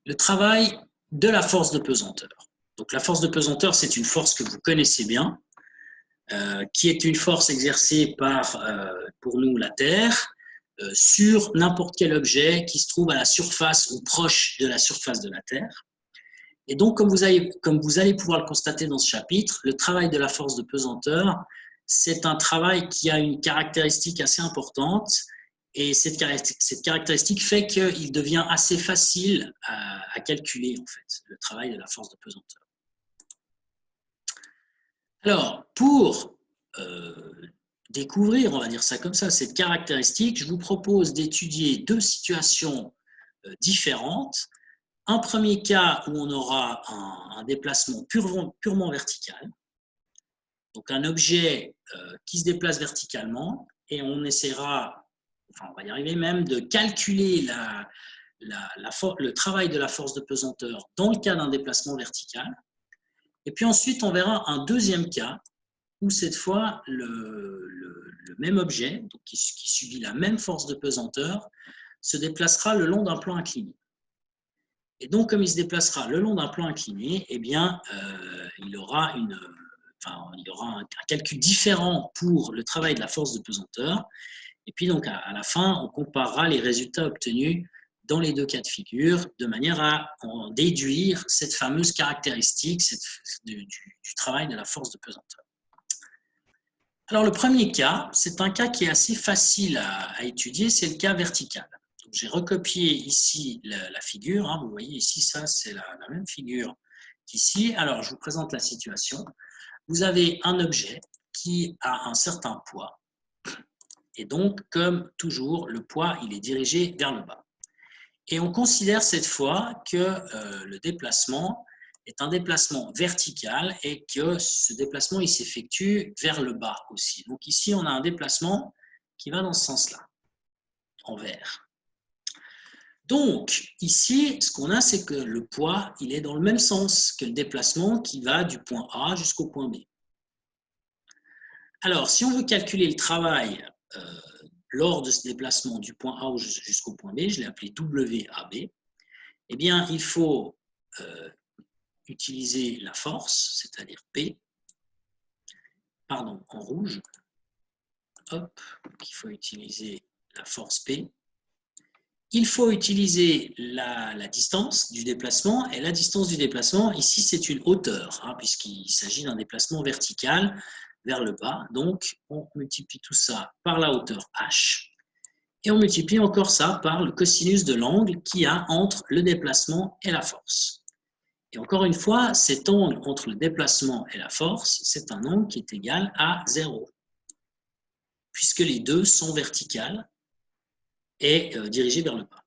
le travail de la force de pesanteur. Donc la force de pesanteur, c'est une force que vous connaissez bien, qui est une force exercée par, pour nous, la Terre, sur n'importe quel objet qui se trouve à la surface ou proche de la surface de la Terre. Et donc, comme vous allez pouvoir le constater dans ce chapitre, le travail de la force de pesanteur, c'est un travail qui a une caractéristique assez importante. Et cette caractéristique fait qu'il devient assez facile à calculer, en fait, le travail de la force de pesanteur. Alors, pour découvrir, on va dire ça comme ça, cette caractéristique, je vous propose d'étudier deux situations différentes. Un premier cas où on aura un déplacement purement vertical, donc un objet qui se déplace verticalement, et on essaiera, enfin on va y arriver même, de calculer le travail de la force de pesanteur dans le cas d'un déplacement vertical. Et puis ensuite, on verra un deuxième cas où cette fois, le même objet, donc qui subit la même force de pesanteur, se déplacera le long d'un plan incliné. Et donc, comme il se déplacera le long d'un plan incliné, eh bien, il y aura un calcul différent pour le travail de la force de pesanteur. Et puis, donc, à la fin, on comparera les résultats obtenus dans les deux cas de figure, de manière à en déduire cette fameuse caractéristique du travail de la force de pesanteur. Alors, le premier cas, c'est un cas qui est assez facile à étudier, c'est le cas vertical. J'ai recopié ici la figure, hein, vous voyez ici, ça c'est la même figure qu'ici. Alors, je vous présente la situation. Vous avez un objet qui a un certain poids, et donc, comme toujours, le poids il est dirigé vers le bas. Et on considère cette fois que le déplacement est un déplacement vertical et que ce déplacement il s'effectue vers le bas aussi. Donc ici, on a un déplacement qui va dans ce sens-là, en vert. Donc, ici, ce qu'on a, c'est que le poids, il est dans le même sens que le déplacement qui va du point A jusqu'au point B. Alors, si on veut calculer le travail lors de ce déplacement du point A jusqu'au point B, je l'ai appelé WAB, eh bien, il faut utiliser la force, c'est-à-dire P, pardon, en rouge, hop, il faut utiliser la force P. Il faut utiliser la distance du déplacement, et la distance du déplacement, ici, c'est une hauteur, hein, puisqu'il s'agit d'un déplacement vertical vers le bas. Donc, on multiplie tout ça par la hauteur h, et on multiplie encore ça par le cosinus de l'angle qu'il y a entre le déplacement et la force. Et encore une fois, cet angle entre le déplacement et la force, c'est un angle qui est égal à 0, puisque les deux sont verticales et dirigés vers le bas.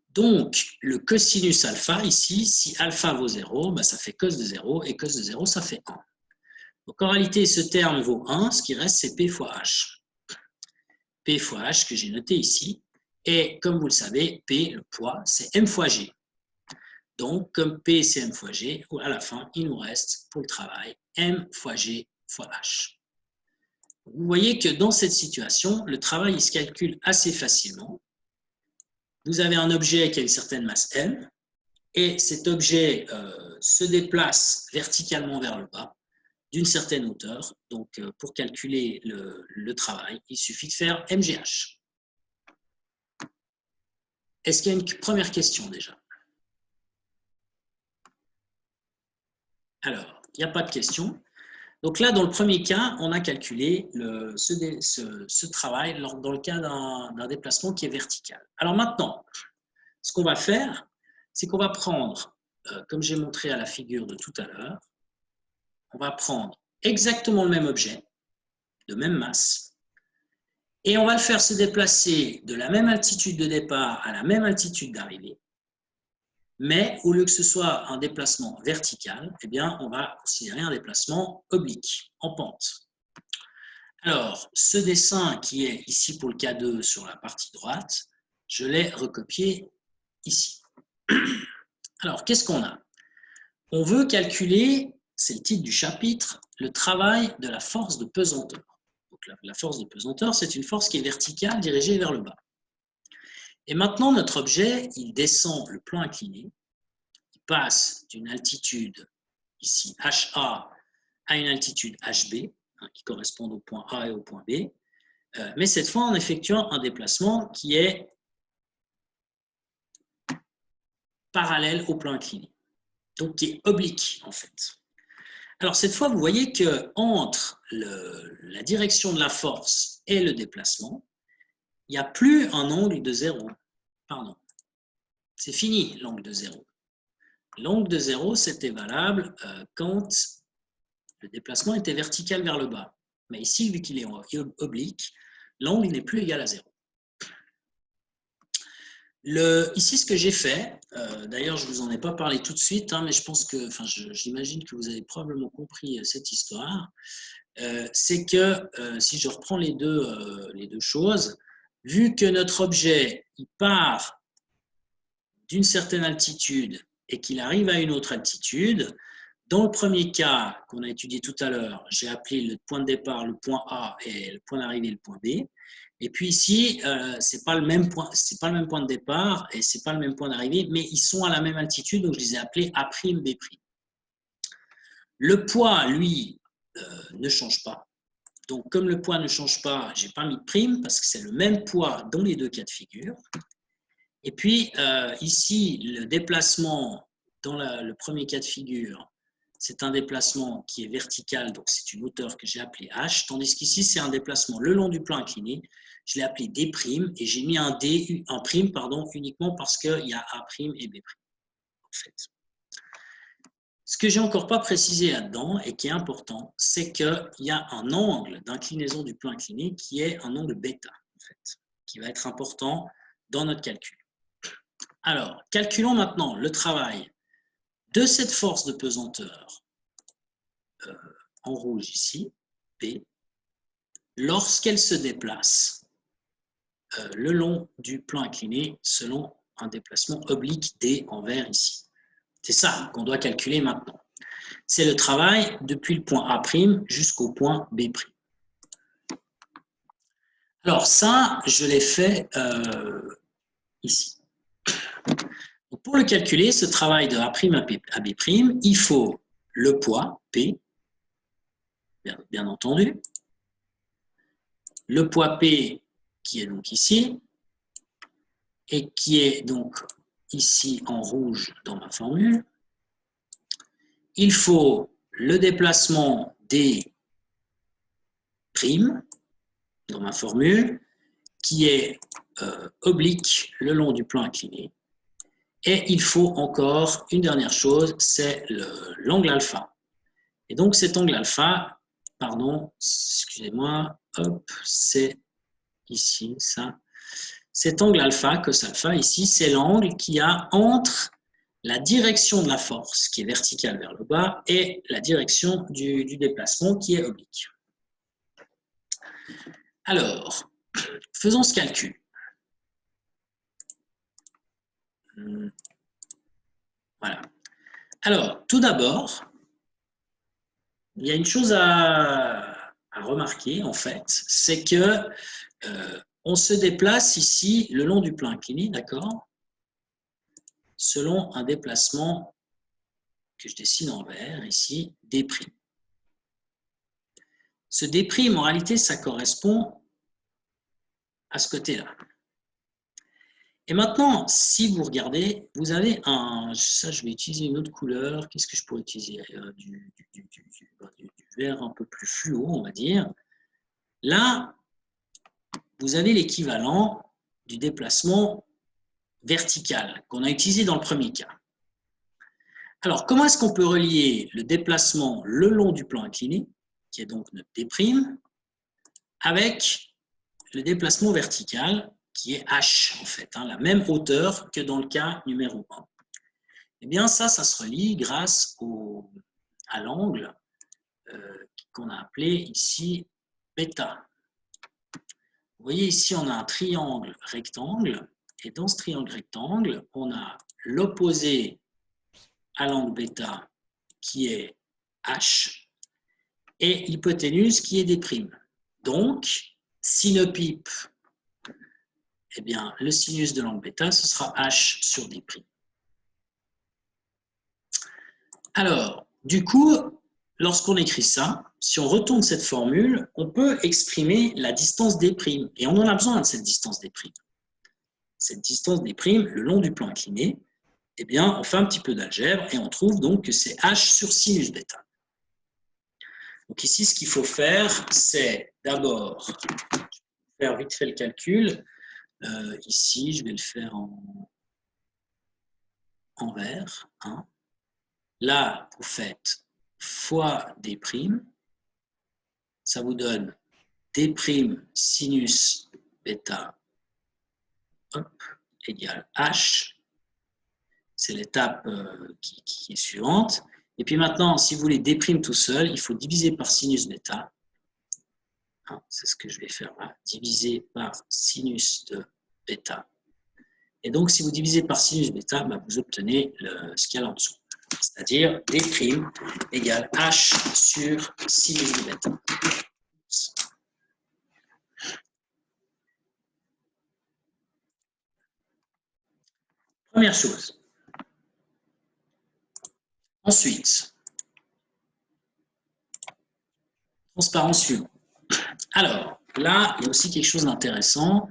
Donc, le cosinus alpha, ici, si alpha vaut 0, ben ça fait cos de 0, et cos de 0, ça fait 1. Donc, en réalité, ce terme vaut 1, ce qui reste, c'est P fois H. P fois H que j'ai noté ici, et comme vous le savez, P, le poids, c'est M fois G. Donc, comme P, c'est M fois G, à la fin, il nous reste, pour le travail, M fois G fois H. Vous voyez que dans cette situation, le travail il se calcule assez facilement. Vous avez un objet qui a une certaine masse M, et cet objet se déplace verticalement vers le bas d'une certaine hauteur. Donc, pour calculer le travail, il suffit de faire MGH. Est-ce qu'il y a une première question déjà? Alors, il n'y a pas de question. Donc là, dans le premier cas, on a calculé ce travail dans le cas d'un déplacement qui est vertical. Alors maintenant, ce qu'on va faire, c'est qu'on va prendre, comme j'ai montré à la figure de tout à l'heure, on va prendre exactement le même objet, de même masse, et on va le faire se déplacer de la même altitude de départ à la même altitude d'arrivée, mais au lieu que ce soit un déplacement vertical, eh bien, on va considérer un déplacement oblique, en pente. Alors, ce dessin qui est ici pour le cas 2 sur la partie droite, je l'ai recopié ici. Alors, qu'est-ce qu'on a? On veut calculer, c'est le titre du chapitre, le travail de la force de pesanteur. Donc, la force de pesanteur, c'est une force qui est verticale dirigée vers le bas. Et maintenant, notre objet, il descend le plan incliné, il passe d'une altitude, ici HA, à une altitude HB, hein, qui correspond au point A et au point B, mais cette fois en effectuant un déplacement qui est parallèle au plan incliné, donc qui est oblique en fait. Alors cette fois, vous voyez qu'entre la direction de la force et le déplacement, il n'y a plus un angle de 0. Pardon. C'est fini l'angle de 0. L'angle de 0, c'était valable quand le déplacement était vertical vers le bas. Mais ici, vu qu'il est oblique, l'angle n'est plus égal à 0. Ici, ce que j'ai fait, d'ailleurs, je ne vous en ai pas parlé tout de suite, hein, mais je pense que, j'imagine que vous avez probablement compris cette histoire, c'est que si je reprends les deux choses, vu que notre objet il part d'une certaine altitude et qu'il arrive à une autre altitude, dans le premier cas qu'on a étudié tout à l'heure, j'ai appelé le point de départ le point A et le point d'arrivée le point B. Et puis ici, c'est pas le même point de départ et c'est pas le même point d'arrivée, mais ils sont à la même altitude, donc je les ai appelés A', B'. Le poids, lui, ne change pas. Donc, comme le poids ne change pas, je n'ai pas mis de prime parce que c'est le même poids dans les deux cas de figure. Et puis, ici, le déplacement dans le premier cas de figure, c'est un déplacement qui est vertical, donc c'est une hauteur que j'ai appelée H, tandis qu'ici, c'est un déplacement le long du plan incliné. Je l'ai appelé D' et j'ai mis un prime, uniquement parce qu'il y a A' et B', en fait. Ce que j'ai encore pas précisé là-dedans et qui est important, c'est qu'il y a un angle d'inclinaison du plan incliné qui est un angle bêta, en fait, qui va être important dans notre calcul. Alors, calculons maintenant le travail de cette force de pesanteur en rouge ici, P, lorsqu'elle se déplace le long du plan incliné selon un déplacement oblique D en vert ici. C'est ça qu'on doit calculer maintenant. C'est le travail depuis le point A' jusqu'au point B'. Alors ça, je l'ai fait ici. Donc pour le calculer, ce travail de A' à B', il faut le poids, P, bien entendu, le poids P qui est donc ici, et qui est donc ici en rouge dans ma formule. Il faut le déplacement D' dans ma formule, qui est oblique le long du plan incliné. Et il faut encore une dernière chose, c'est l'angle alpha. Et donc cet angle alpha, pardon, excusez-moi, hop, c'est ici, ça. Cet angle alpha, cos alpha, ici, c'est l'angle qu'il y a entre la direction de la force, qui est verticale vers le bas, et la direction du déplacement, qui est oblique. Alors, faisons ce calcul. Voilà. Alors, tout d'abord, il y a une chose à remarquer, en fait, c'est que on se déplace ici le long du plan incliné, d'accord, selon un déplacement que je dessine en vert, ici, D'. Ce D', en réalité, ça correspond à ce côté-là. Et maintenant, si vous regardez, vous avez ça je vais utiliser une autre couleur, qu'est-ce que je pourrais utiliser du vert un peu plus fluo, on va dire. Là, vous avez l'équivalent du déplacement vertical qu'on a utilisé dans le premier cas. Alors, comment est-ce qu'on peut relier le déplacement le long du plan incliné, qui est donc notre D', avec le déplacement vertical, qui est H, en fait, la même hauteur que dans le cas numéro 1. Eh bien, ça se relie grâce à l'angle qu'on a appelé ici bêta. Vous voyez, ici, on a un triangle rectangle, et dans ce triangle rectangle, on a l'opposé à l'angle bêta, qui est H, et l'hypoténuse, qui est D'. Donc, sinopipe eh bien, le sinus de l'angle bêta, ce sera H sur D'. Alors, du coup, lorsqu'on écrit ça, si on retourne cette formule, on peut exprimer la distance D'. Et on en a besoin de cette distance D'. Cette distance D', le long du plan incliné, eh bien, on fait un petit peu d'algèbre et on trouve donc que c'est H sur sinus bêta. Donc ici, ce qu'il faut faire, c'est d'abord faire vite fait le calcul. Ici, je vais le faire en vert. Hein. Là, vous faites fois D', ça vous donne D' sinus bêta égale H. C'est l'étape qui est suivante. Et puis maintenant, si vous voulez D' tout seul, il faut diviser par sinus bêta. C'est ce que je vais faire là. Diviser par sinus de bêta. Et donc, si vous divisez par sinus bêta, vous obtenez ce qu'il y a là en dessous. C'est-à-dire D' égale H sur sinus de bêta. Première chose. Ensuite, transparence suivante. Alors, là, il y a aussi quelque chose d'intéressant.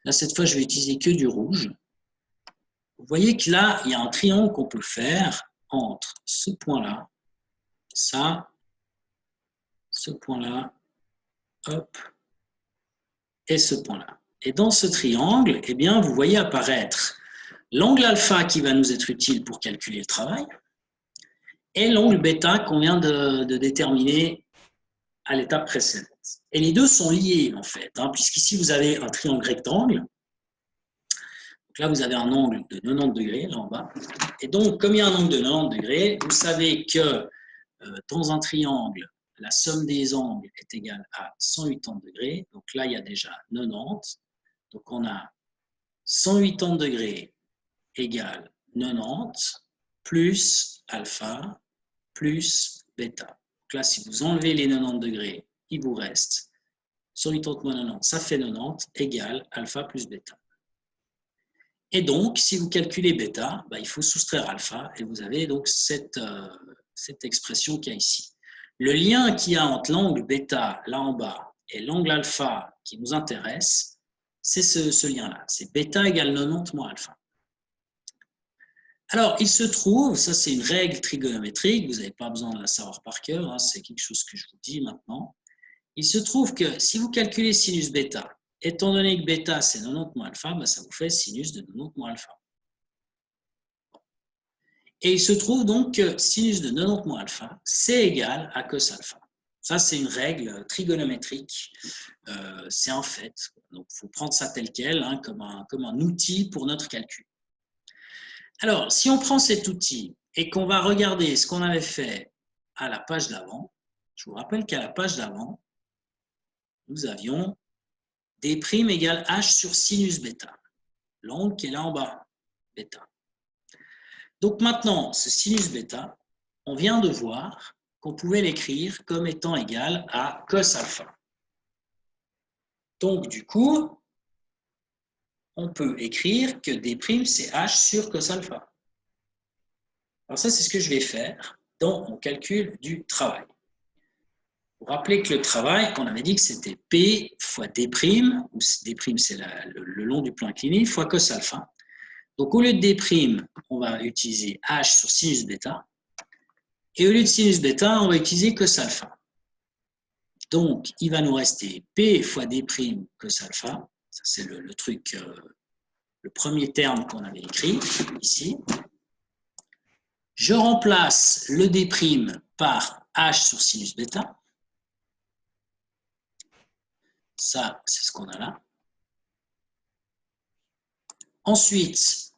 Là, cette fois, je vais utiliser que du rouge. Vous voyez que là, il y a un triangle qu'on peut faire entre ce point-là, ça, ce point-là, hop, et ce point-là. Et dans ce triangle, eh bien, vous voyez apparaître l'angle alpha qui va nous être utile pour calculer le travail et l'angle bêta qu'on vient de déterminer à l'étape précédente. Et les deux sont liés, en fait, puisqu'ici, vous avez un triangle rectangle. Donc là, vous avez un angle de 90 degrés, là en bas. Et donc, comme il y a un angle de 90 degrés, vous savez que dans un triangle, la somme des angles est égale à 180 degrés. Donc là, il y a déjà 90. Donc on a 180 degrés égale 90 plus alpha plus bêta. Donc là, si vous enlevez les 90 degrés, il vous reste 180 moins 90, ça fait 90 égale alpha plus bêta. Et donc, si vous calculez bêta, il faut soustraire alpha et vous avez donc cette expression qu'il y a ici. Le lien qu'il y a entre l'angle bêta, là en bas, et l'angle alpha qui nous intéresse, c'est ce lien-là. C'est bêta égale 90 moins alpha. Alors, il se trouve, ça c'est une règle trigonométrique, vous n'avez pas besoin de la savoir par cœur, c'est quelque chose que je vous dis maintenant. Il se trouve que si vous calculez sinus bêta, étant donné que bêta c'est 90 moins alpha, ça vous fait sinus de 90 moins alpha. Et il se trouve donc que sinus de 90 moins alpha, c'est égal à cos alpha. Ça, c'est une règle trigonométrique, c'est un fait. Donc, il faut prendre ça tel quel, comme un outil pour notre calcul. Alors, si on prend cet outil et qu'on va regarder ce qu'on avait fait à la page d'avant, je vous rappelle qu'à la page d'avant, nous avions D' égale H sur sinus bêta, l'angle qui est là en bas, bêta. Donc maintenant, ce sinus bêta, on vient de voir qu'on pouvait l'écrire comme étant égal à cos alpha. Donc du coup, on peut écrire que D' c'est H sur cos alpha. Alors ça, c'est ce que je vais faire dans mon calcul du travail. Vous vous rappelez que le travail, on avait dit que c'était P fois D', où D' c'est le long du plan incliné, fois cos alpha. Donc au lieu de D', on va utiliser H sur sinus bêta. Et au lieu de sinus bêta, on va utiliser cos alpha. Donc, il va nous rester P fois D' cos alpha. Ça, c'est le truc, le premier terme qu'on avait écrit ici. Je remplace le D' par H sur sinus bêta. Ça, c'est ce qu'on a là. Ensuite,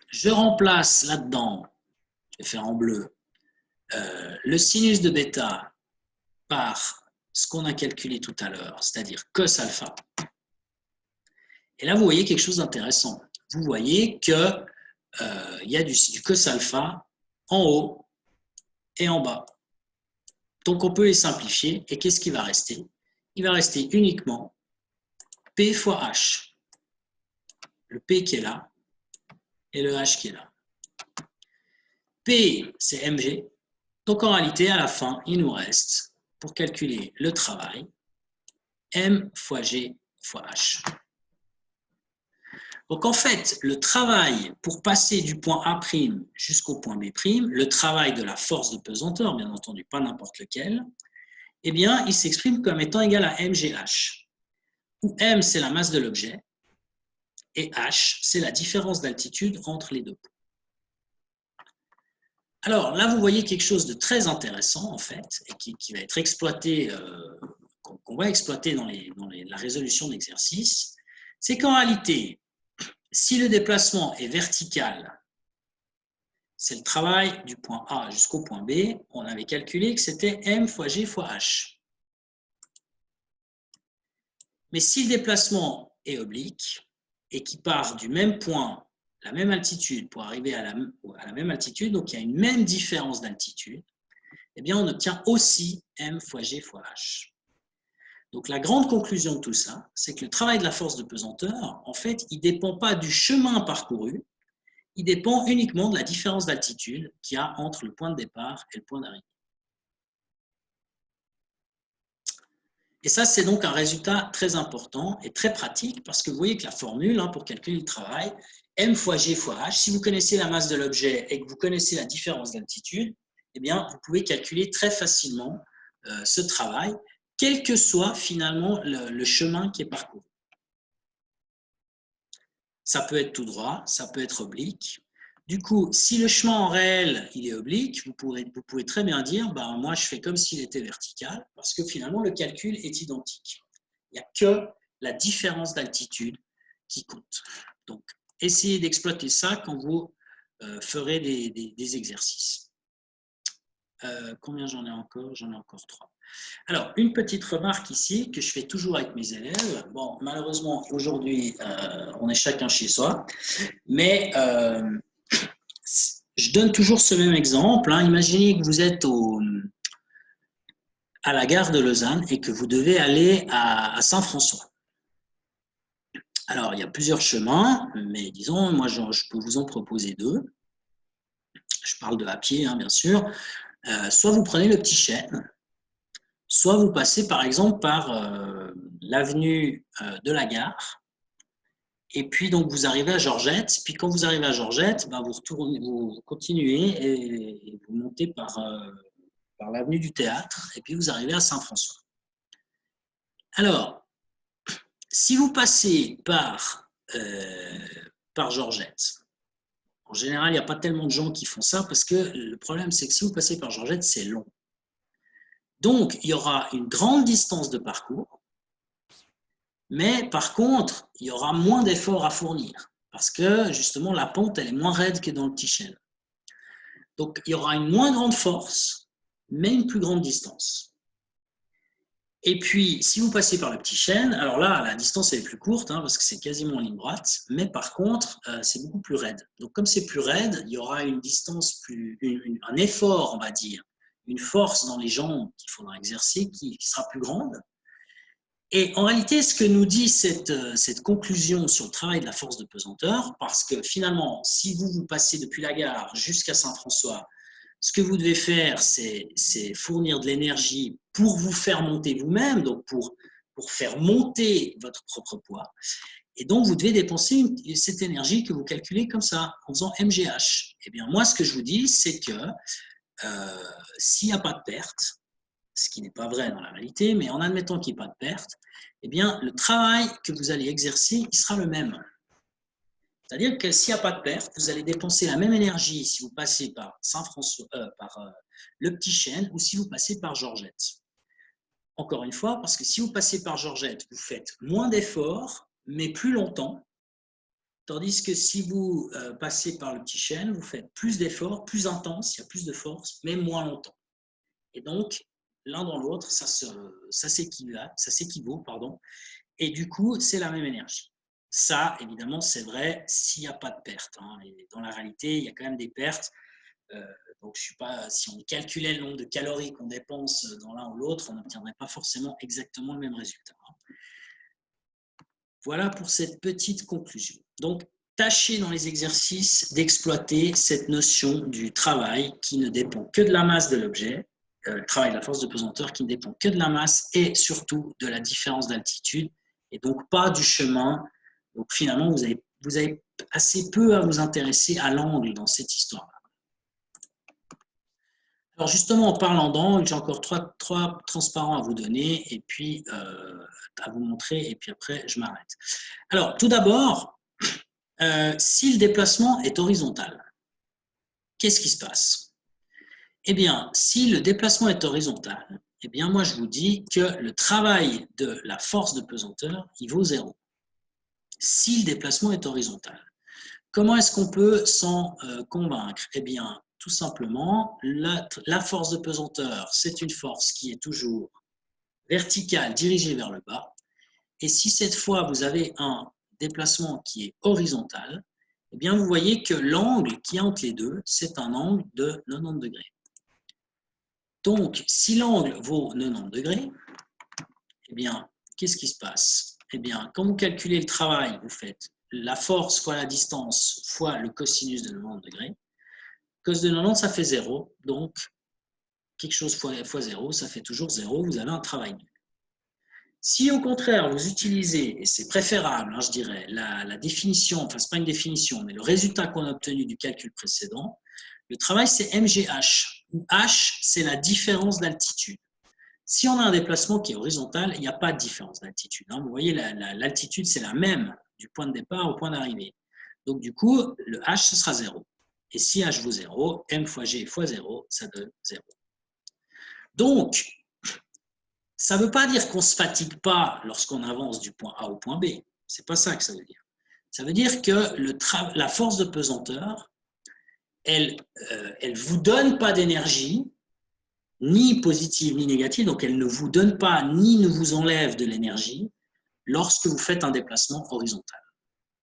je remplace là-dedans, je vais faire en bleu, le sinus de bêta par ce qu'on a calculé tout à l'heure, c'est-à-dire cos alpha. Et là, vous voyez quelque chose d'intéressant. Vous voyez qu'il y a du cos alpha en haut et en bas. Donc, on peut les simplifier. Et qu'est-ce qui va rester? Il va rester uniquement P fois H. le P qui est là et le H qui est là. P, c'est mg. Donc, en réalité, à la fin, il nous reste, pour calculer le travail, m fois g fois h. Donc, en fait, le travail pour passer du point A' jusqu'au point B', le travail de la force de pesanteur, bien entendu, pas n'importe lequel, eh bien, il s'exprime comme étant égal à mgh, où m, c'est la masse de l'objet, et h, c'est la différence d'altitude entre les deux points. Alors, là, vous voyez quelque chose de très intéressant, en fait, et qui va être exploité, qu'on va exploiter dans la résolution d'exercice, c'est qu'en réalité, si le déplacement est vertical, c'est le travail du point A jusqu'au point B, on avait calculé que c'était m fois g fois h. Mais si le déplacement est oblique et qui part du même point, la même altitude pour arriver à la même altitude, donc il y a une même différence d'altitude, eh bien on obtient aussi m fois g fois h. Donc la grande conclusion de tout ça, c'est que le travail de la force de pesanteur, en fait, il ne dépend pas du chemin parcouru, il dépend uniquement de la différence d'altitude qu'il y a entre le point de départ et le point d'arrivée. Et ça, c'est donc un résultat très important et très pratique parce que vous voyez que la formule pour calculer le travail, m fois g fois h, si vous connaissez la masse de l'objet et que vous connaissez la différence d'altitude, eh bien, vous pouvez calculer très facilement ce travail, quel que soit finalement le chemin qui est parcouru. Ça peut être tout droit, ça peut être oblique. Du coup, si le chemin en réel il est oblique, vous pouvez très bien dire moi je fais comme s'il était vertical parce que finalement le calcul est identique. Il n'y a que la différence d'altitude qui compte. Donc, essayez d'exploiter ça quand vous ferez des exercices. Combien j'en ai encore? J'en ai encore 3. Alors, une petite remarque ici que je fais toujours avec mes élèves. Bon, malheureusement, aujourd'hui, on est chacun chez soi, mais je donne toujours ce même exemple. Imaginez que vous êtes à la gare de Lausanne et que vous devez aller à Saint-François. Alors, il y a plusieurs chemins, mais disons, moi, je peux vous en proposer 2. Je parle de à pied, bien sûr. Soit vous prenez le petit chêne, soit vous passez par exemple par l'avenue de la gare, et puis donc vous arrivez à Georgette, puis quand vous arrivez à Georgette, vous continuez et vous montez par l'avenue du Théâtre, et puis vous arrivez à Saint-François. Alors, si vous passez par Georgette, en général, il n'y a pas tellement de gens qui font ça, parce que le problème, c'est que si vous passez par Georgette, c'est long. Donc, il y aura une grande distance de parcours, mais par contre, il y aura moins d'efforts à fournir parce que justement, la pente, elle est moins raide que dans le petit chêne. Donc, il y aura une moins grande force, mais une plus grande distance. Et puis, si vous passez par le petit chêne, alors là, la distance est plus courte parce que c'est quasiment en ligne droite, mais par contre, c'est beaucoup plus raide. Donc, comme c'est plus raide, il y aura une distance un effort, on va dire, une force dans les jambes qu'il faudra exercer qui sera plus grande. Et en réalité, ce que nous dit cette conclusion sur le travail de la force de pesanteur, parce que finalement, si vous passez depuis la gare jusqu'à Saint-François, ce que vous devez faire, c'est fournir de l'énergie pour vous faire monter vous-même, donc pour faire monter votre propre poids. Et donc, vous devez dépenser cette énergie que vous calculez comme ça, en faisant MGH. Eh bien, moi, ce que je vous dis, c'est que s'il n'y a pas de perte, ce qui n'est pas vrai dans la réalité, mais en admettant qu'il n'y ait pas de perte, eh bien, le travail que vous allez exercer, il sera le même. C'est-à-dire que s'il n'y a pas de perte, vous allez dépenser la même énergie si vous passez par Saint-François, le Petit Chêne, ou si vous passez par Georgette. Encore une fois, parce que si vous passez par Georgette, vous faites moins d'efforts, mais plus longtemps, tandis que si vous passez par le Petit Chêne, vous faites plus d'efforts, plus intenses, il y a plus de force, mais moins longtemps. Et donc, l'un dans l'autre, ça s'équivaut, et du coup, c'est la même énergie. Ça, évidemment, c'est vrai s'il n'y a pas de perte. Et dans la réalité, il y a quand même des pertes. Donc, si on calculait le nombre de calories qu'on dépense dans l'un ou l'autre, on n'obtiendrait pas forcément exactement le même résultat. Voilà pour cette petite conclusion. Donc, tâchez dans les exercices d'exploiter cette notion du travail qui ne dépend que de la masse de l'objet, le travail de la force de pesanteur qui ne dépend que de la masse et surtout de la différence d'altitude et donc pas du chemin. Donc finalement, vous avez assez peu à vous intéresser à l'angle dans cette histoire-là. Alors justement, en parlant d'angle, j'ai encore trois transparents à vous donner et puis à vous montrer et puis après, je m'arrête. Alors, tout d'abord, si le déplacement est horizontal, qu'est-ce qui se passe? Eh bien, si le déplacement est horizontal, eh bien, moi, je vous dis que le travail de la force de pesanteur, il vaut 0. Si le déplacement est horizontal. Comment est-ce qu'on peut s'en convaincre? Eh bien, tout simplement, la force de pesanteur, c'est une force qui est toujours verticale, dirigée vers le bas. Et si cette fois, vous avez un déplacement qui est horizontal, eh bien, vous voyez que l'angle qui est entre les deux, c'est un angle de 90 degrés. Donc, si l'angle vaut 90 degrés, eh bien, qu'est-ce qui se passe? Eh bien, quand vous calculez le travail, vous faites la force fois la distance fois le cosinus de 90 degrés. Cos de 90, ça fait 0. Donc, quelque chose fois 0, ça fait toujours 0. Vous avez un travail nul. Si au contraire, vous utilisez, et c'est préférable, je dirais, la définition, enfin, ce n'est pas une définition, mais le résultat qu'on a obtenu du calcul précédent, le travail, c'est MGH, où H, c'est la différence d'altitude. Si on a un déplacement qui est horizontal, il n'y a pas de différence d'altitude. Vous voyez, l'altitude, c'est la même du point de départ au point d'arrivée. Donc, du coup, le H, ce sera 0. Et si H vaut 0, M fois G fois 0, ça donne 0. Donc, ça ne veut pas dire qu'on ne se fatigue pas lorsqu'on avance du point A au point B. Ce n'est pas ça que ça veut dire. Ça veut dire que la force de pesanteur, elle ne vous donne pas d'énergie, ni positive ni négative, donc elle ne vous donne pas ni ne vous enlève de l'énergie lorsque vous faites un déplacement horizontal.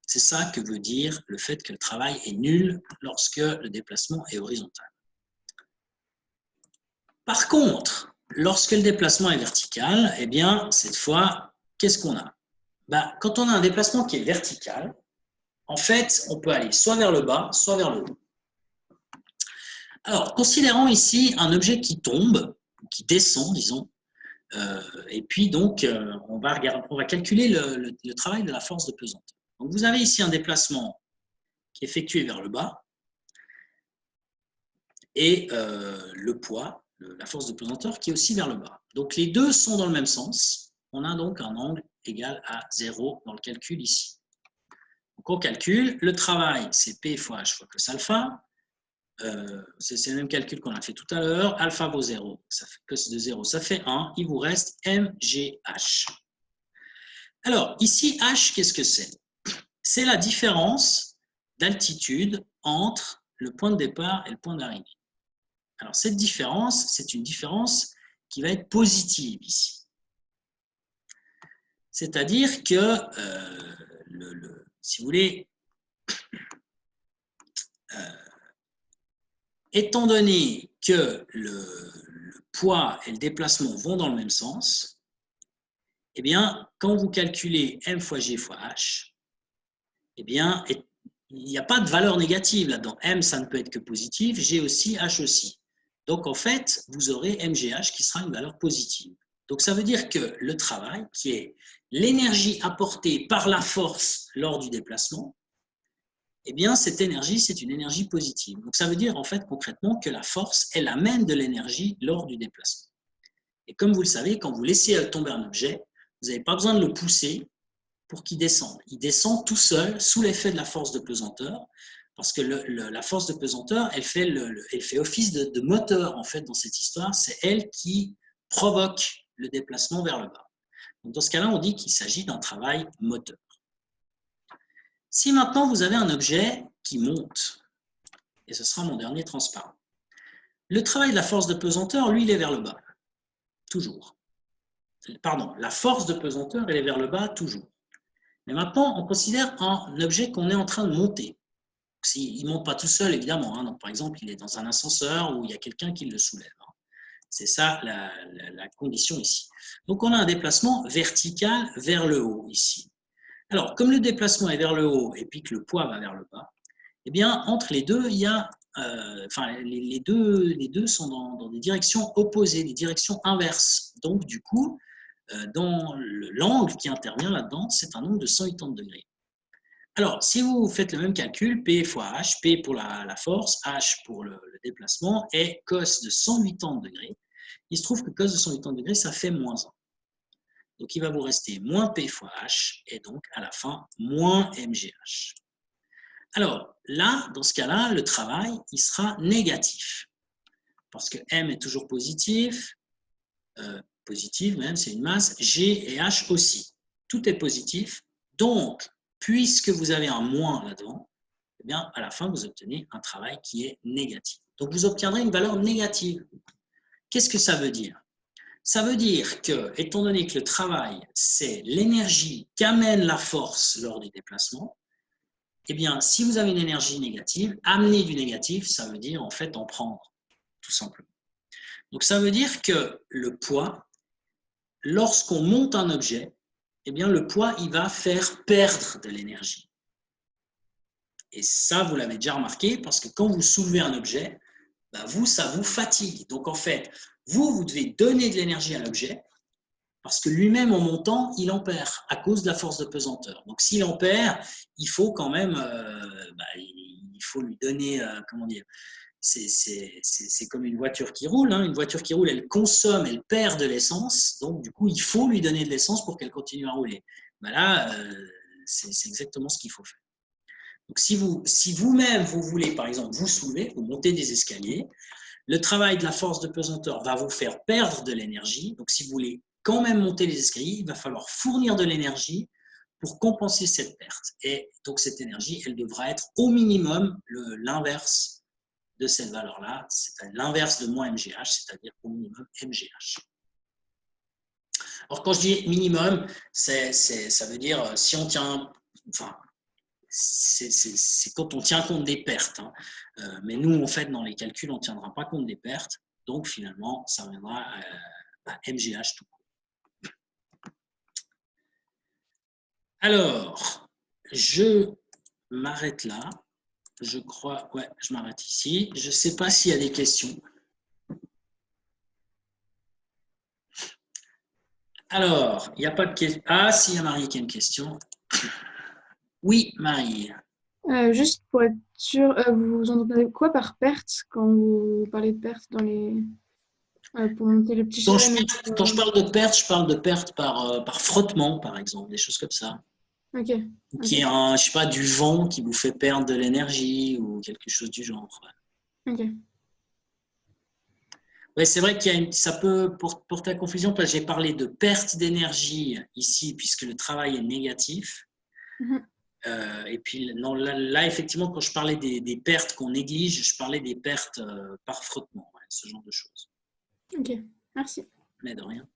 C'est ça que veut dire le fait que le travail est nul lorsque le déplacement est horizontal. Par contre, lorsque le déplacement est vertical, eh bien, cette fois, qu'est-ce qu'on a? Quand on a un déplacement qui est vertical, en fait, on peut aller soit vers le bas, soit vers le haut. Alors, considérons ici un objet qui tombe, qui descend, disons, et puis donc, on va calculer le travail de la force de pesanteur. Donc, vous avez ici un déplacement qui est effectué vers le bas et le poids, la force de pesanteur, qui est aussi vers le bas. Donc, les deux sont dans le même sens. On a donc un angle égal à 0 dans le calcul ici. Donc, on calcule. Le travail, c'est P fois H fois cos alpha. C'est le même calcul qu'on a fait tout à l'heure. Alpha vaut 0, ça fait cos de 0, ça fait 1. Il vous reste MGH. Alors, ici, H, qu'est-ce que c'est? C'est la différence d'altitude entre le point de départ et le point d'arrivée. Alors, cette différence, c'est une différence qui va être positive ici. C'est-à-dire que, si vous voulez, étant donné que le poids et le déplacement vont dans le même sens, eh bien, quand vous calculez M fois G fois H, eh bien, il n'y a pas de valeur négative là-dedans. M, ça ne peut être que positif, G aussi, H aussi. Donc, en fait, vous aurez MGH qui sera une valeur positive. Donc, ça veut dire que le travail, qui est l'énergie apportée par la force lors du déplacement, eh bien, cette énergie, c'est une énergie positive. Donc, ça veut dire, en fait, concrètement, que la force, elle amène de l'énergie lors du déplacement. Et comme vous le savez, quand vous laissez tomber un objet, vous n'avez pas besoin de le pousser pour qu'il descende. Il descend tout seul, sous l'effet de la force de pesanteur, parce que la force de pesanteur, elle fait office de moteur, en fait, dans cette histoire. C'est elle qui provoque le déplacement vers le bas. Donc, dans ce cas-là, on dit qu'il s'agit d'un travail moteur. Si maintenant, vous avez un objet qui monte, et ce sera mon dernier transparent, le travail de la force de pesanteur, lui, il est vers le bas, toujours. Pardon, la force de pesanteur, elle est vers le bas, toujours. Mais maintenant, on considère un objet qu'on est en train de monter. Il ne monte pas tout seul, évidemment. Donc, par exemple, il est dans un ascenseur où il y a quelqu'un qui le soulève. C'est ça la condition ici. Donc, on a un déplacement vertical vers le haut ici. Alors, comme le déplacement est vers le haut et puis que le poids va vers le bas, eh bien, entre les deux, il y a, les deux sont dans des directions opposées, des directions inverses. Donc, du coup, dans l'angle qui intervient là-dedans, c'est un angle de 180 degrés. Alors, si vous faites le même calcul, P fois H, P pour la force, H pour le déplacement, et cos de 180 degrés, il se trouve que cos de 180 degrés, ça fait moins 1. Donc, il va vous rester moins P fois H, et donc, à la fin, moins MGH. Alors, là, dans ce cas-là, le travail, il sera négatif. Parce que M est toujours positif, positive même, c'est une masse, G et H aussi. Tout est positif. Donc, puisque vous avez un moins là-dedans, eh bien, à la fin, vous obtenez un travail qui est négatif. Donc, vous obtiendrez une valeur négative. Qu'est-ce que ça veut dire? Ça veut dire que, étant donné que le travail, c'est l'énergie qu'amène la force lors du déplacement, eh bien, si vous avez une énergie négative, amener du négatif, ça veut dire en fait en prendre, tout simplement. Donc, ça veut dire que le poids, lorsqu'on monte un objet, eh bien, le poids, il va faire perdre de l'énergie. Et ça, vous l'avez déjà remarqué, parce que quand vous soulevez un objet, ben vous, ça vous fatigue. Donc, en fait, vous devez donner de l'énergie à l'objet, parce que lui-même, en montant, il en perd à cause de la force de pesanteur. Donc, s'il en perd, il faut quand même, il faut lui donner, comment dire, c'est comme une voiture qui roule. Hein. Une voiture qui roule, elle consomme, elle perd de l'essence. Donc, du coup, il faut lui donner de l'essence pour qu'elle continue à rouler. Ben là, c'est exactement ce qu'il faut faire. Donc, si vous-même, vous voulez, par exemple, vous soulever, vous montez des escaliers, le travail de la force de pesanteur va vous faire perdre de l'énergie. Donc, si vous voulez quand même monter les escaliers, il va falloir fournir de l'énergie pour compenser cette perte. Et donc, cette énergie, elle devra être au minimum l'inverse de cette valeur-là, c'est l'inverse de moins MGH, c'est-à-dire au minimum MGH. Alors, quand je dis minimum, ça veut dire si on tient, enfin, c'est quand on tient compte des pertes. Hein. Mais nous, en fait, dans les calculs, on ne tiendra pas compte des pertes. Donc, finalement, ça reviendra à MGH tout court. Alors, je m'arrête là. Je crois, ouais, je m'arrête ici. Je ne sais pas s'il y a des questions. Alors, il n'y a pas de question. Ah, si, il y a Marie qui a une question. Oui, Marie. Juste pour être sûr, vous entendez quoi par perte quand vous parlez de perte dans les pour monter le petit Quand chêne? je parle de perte, je parle de perte par frottement, par exemple, des choses comme ça. Ok, Qui est ok, je sais pas, du vent qui vous fait perdre de l'énergie ou quelque chose du genre. ok. Ouais, c'est vrai ça peut porter à confusion parce que j'ai parlé de perte d'énergie ici puisque le travail est négatif. Mhm. Et puis non, là, effectivement, quand je parlais des pertes qu'on néglige, je parlais des pertes par frottement, ouais, ce genre de choses. Ok, merci. Mais de rien.